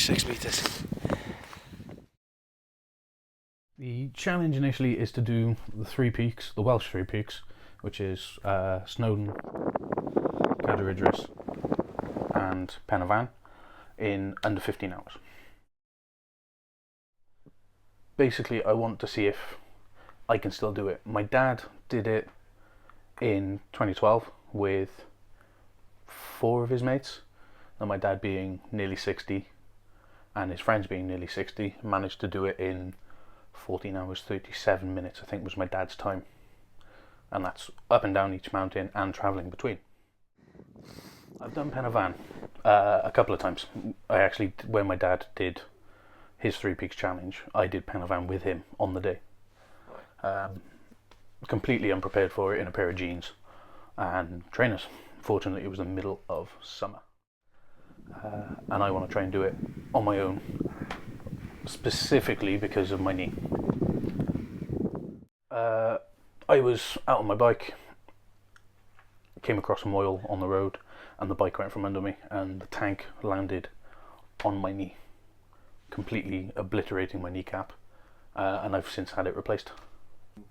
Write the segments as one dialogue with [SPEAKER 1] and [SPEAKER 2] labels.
[SPEAKER 1] 6 metres.
[SPEAKER 2] The challenge initially is to do the Three Peaks, the Welsh Three Peaks, which is Snowdon, Cadair Idris and Pen y Fan, in under 15 hours. Basically, I want to see if I can still do it. My dad did it in 2012 with 4 of his mates, and my dad being nearly 60 and his friends being nearly 60, managed to do it in 14 hours 37 minutes, I think was my dad's time. And that's up and down each mountain and travelling between. I've done Pen y Fan a couple of times. I actually, when my dad did his Three Peaks challenge, I did Pen y Fan with him on the day. Completely unprepared for it, in a pair of jeans and trainers. Fortunately, it was the middle of summer. And I want to try and do it on my own, specifically because of my knee. I was out on my bike, came across some oil on the road, and the bike went from under me, and the tank landed on my knee, completely obliterating my kneecap, and I've since had it replaced.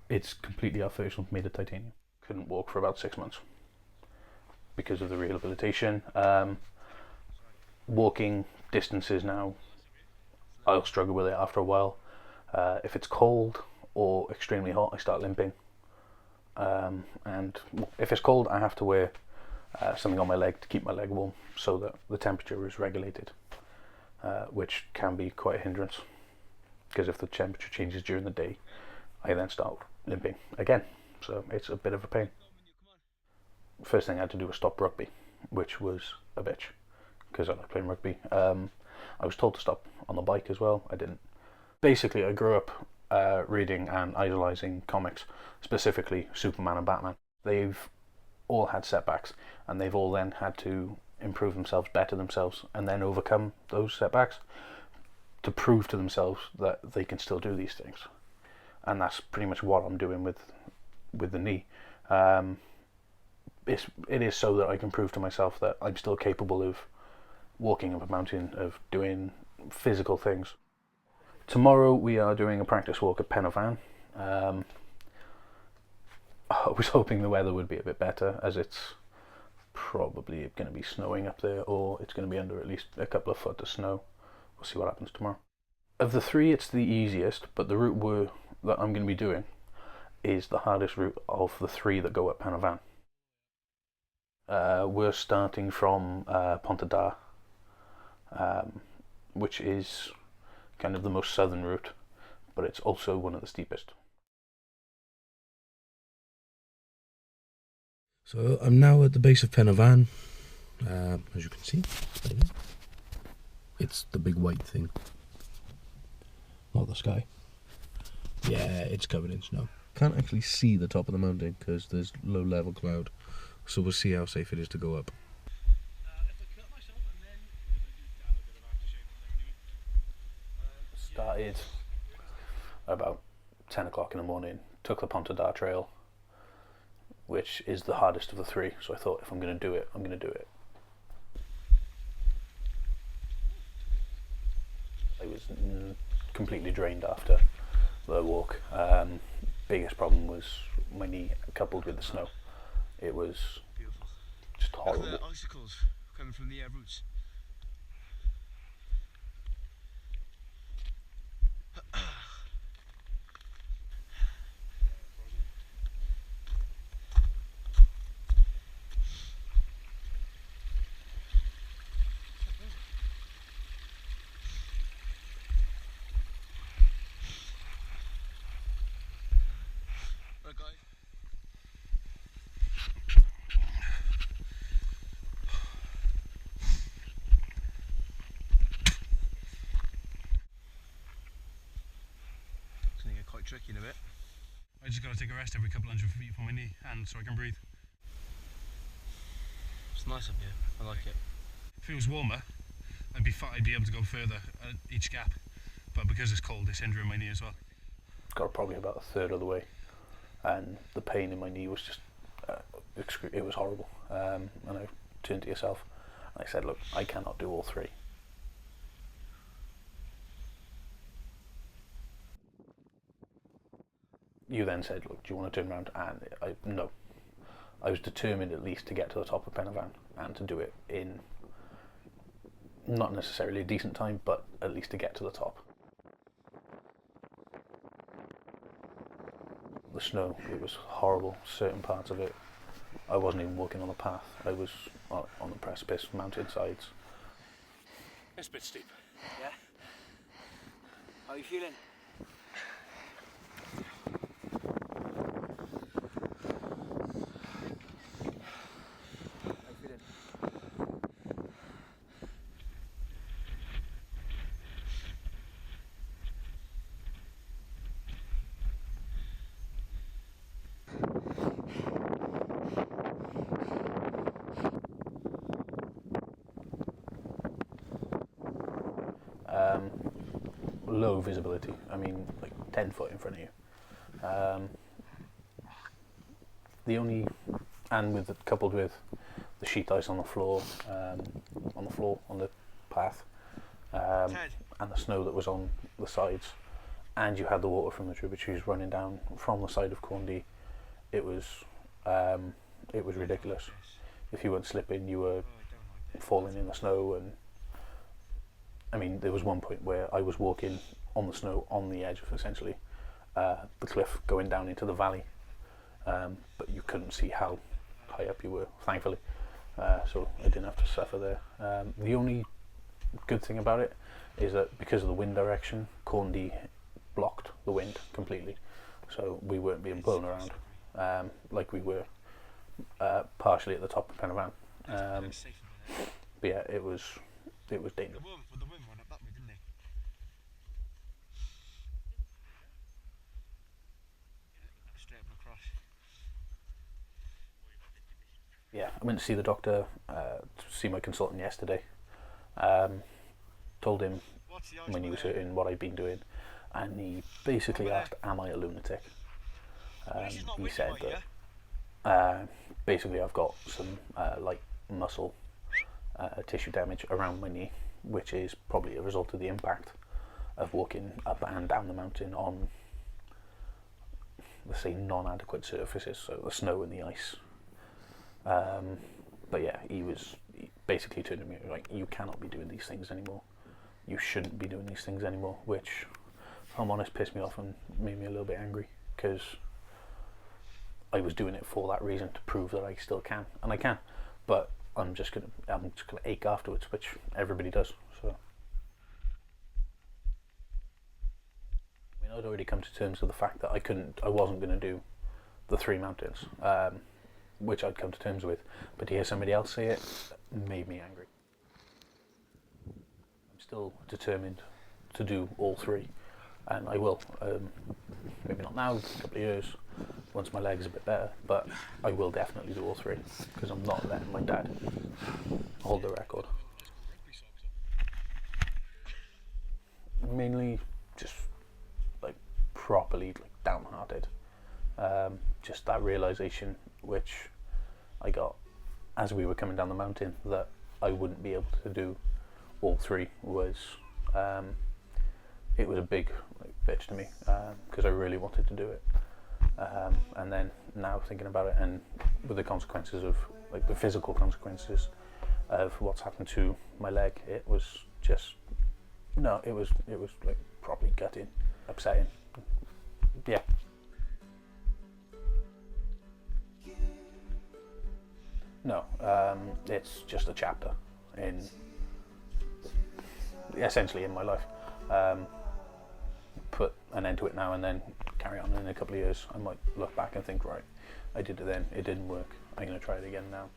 [SPEAKER 2] It's completely artificial, made of titanium. Couldn't walk for about 6 months because of the rehabilitation. Walking distances now, I'll struggle with it after a while. If it's cold or extremely hot, I start limping. And if it's cold, I have to wear something on my leg to keep my leg warm so that the temperature is regulated, which can be quite a hindrance, because if the temperature changes during the day, I then start limping again, so it's a bit of a pain. First thing I had to do was stop rugby, which was a bitch, because I like playing rugby. I was told to stop on the bike as well. I didn't. Basically, I grew up reading and idolising comics, specifically Superman and Batman. They've all had setbacks, and they've all then had to improve themselves, better themselves, and then overcome those setbacks to prove to themselves that they can still do these things. And that's pretty much what I'm doing with the knee. It is so that I can prove to myself that I'm still capable of walking up a mountain, of doing physical things. Tomorrow we are doing a practice walk at Pen y Fan. I was hoping the weather would be a bit better, as it's probably going to be snowing up there, or it's going to be under at least a couple of foot of snow. We'll see what happens tomorrow. Of the 3, it's the easiest, but the route that I'm going to be doing is the hardest route of the 3 that go up Pen y Fan. We're starting from Pont y Da, which is kind of the most southern route, but it's also one of the steepest.
[SPEAKER 3] So I'm now at the base of Pen y Fan, as you can see. It's the big white thing, not the sky. Yeah, it's covered in snow. Can't actually see the top of the mountain because there's low level cloud, so we'll see how safe it is to go up.
[SPEAKER 2] Started about 10 o'clock in the morning, took the Pont y Da trail, which is the hardest of the 3, so I thought if I'm going to do it, I'm going to do it. I was completely drained after the walk. Biggest problem was my knee, coupled with the snow. It was just horrible.
[SPEAKER 1] Look at the icicles coming from the air roots. Right, guys. It's going to get quite tricky in a bit. I just got to take a rest every couple hundred feet for my knee and so I can breathe. It's nice up here, I like it. If it was warmer, I'd be able to go further at each gap, but because it's cold, it's hindering my knee as well.
[SPEAKER 2] Got probably about a third of the way, and the pain in my knee was just, it was horrible. And I turned to yourself and I said, look, I cannot do all 3. you then said, look, do you want to turn around? And no. I was determined at least to get to the top of Penavant and to do it in not necessarily a decent time, but at least to get to the top. The snow, it was horrible. Certain parts of it, I wasn't even walking on the path. I was on the precipice, mountain sides.
[SPEAKER 1] It's a bit steep.
[SPEAKER 4] Yeah? How are you feeling?
[SPEAKER 2] Low visibility. I mean, like 10 foot in front of you. The only, and with coupled with the sheet ice on the floor, on the path, and the snow that was on the sides, and you had the water from the tributaries running down from the side of Corndy. It was ridiculous. If you weren't slipping, you were falling in the snow. And I mean, there was one point where I was walking on the snow on the edge of essentially the cliff going down into the valley, but you couldn't see how high up you were, thankfully, so I didn't have to suffer there. The only good thing about it is that because of the wind direction, Corndy blocked the wind completely, so we weren't being blown around like we were partially at the top of Penavant. But yeah, it was dangerous. Yeah, I went to see the doctor, to see my consultant yesterday. Told him when he was hurting what I'd been doing, and he basically asked, am I a lunatic? He said that basically I've got some light muscle tissue damage around my knee, which is probably a result of the impact of walking up and down the mountain on, let's say, non-adequate surfaces, so the snow and the ice. But yeah, he basically turned to me like, you cannot be doing these things anymore. You shouldn't be doing these things anymore, which, if I'm honest, pissed me off and made me a little bit angry, because I was doing it for that reason, to prove that I still can, and I can, but I'm just gonna ache afterwards, which everybody does. So I mean, I'd already come to terms with the fact that I wasn't gonna do the 3 mountains, which I'd come to terms with, but to hear somebody else say it made me angry. I'm still determined to do all 3, and I will. Maybe not now, a couple of years, once my leg's a bit better, but I will definitely do all 3, because I'm not letting my dad hold the record. Mainly just like properly like downhearted. Just that realisation, which I got as we were coming down the mountain, that I wouldn't be able to do all 3 was, it was a big bitch to me, because I really wanted to do it. And then now thinking about it, and with the consequences of, like, the physical consequences of what's happened to my leg, it was just, no, it was like properly gutting, upsetting. Yeah. No, it's just a chapter essentially in my life. Put an end to it now and then carry on. In a couple of years I might look back and think, right, I did it then, it didn't work, I'm going to try it again now.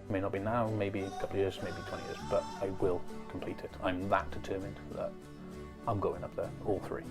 [SPEAKER 2] May not be now, maybe a couple of years, maybe 20 years, but I will complete it. I'm that determined that I'm going up there, all 3.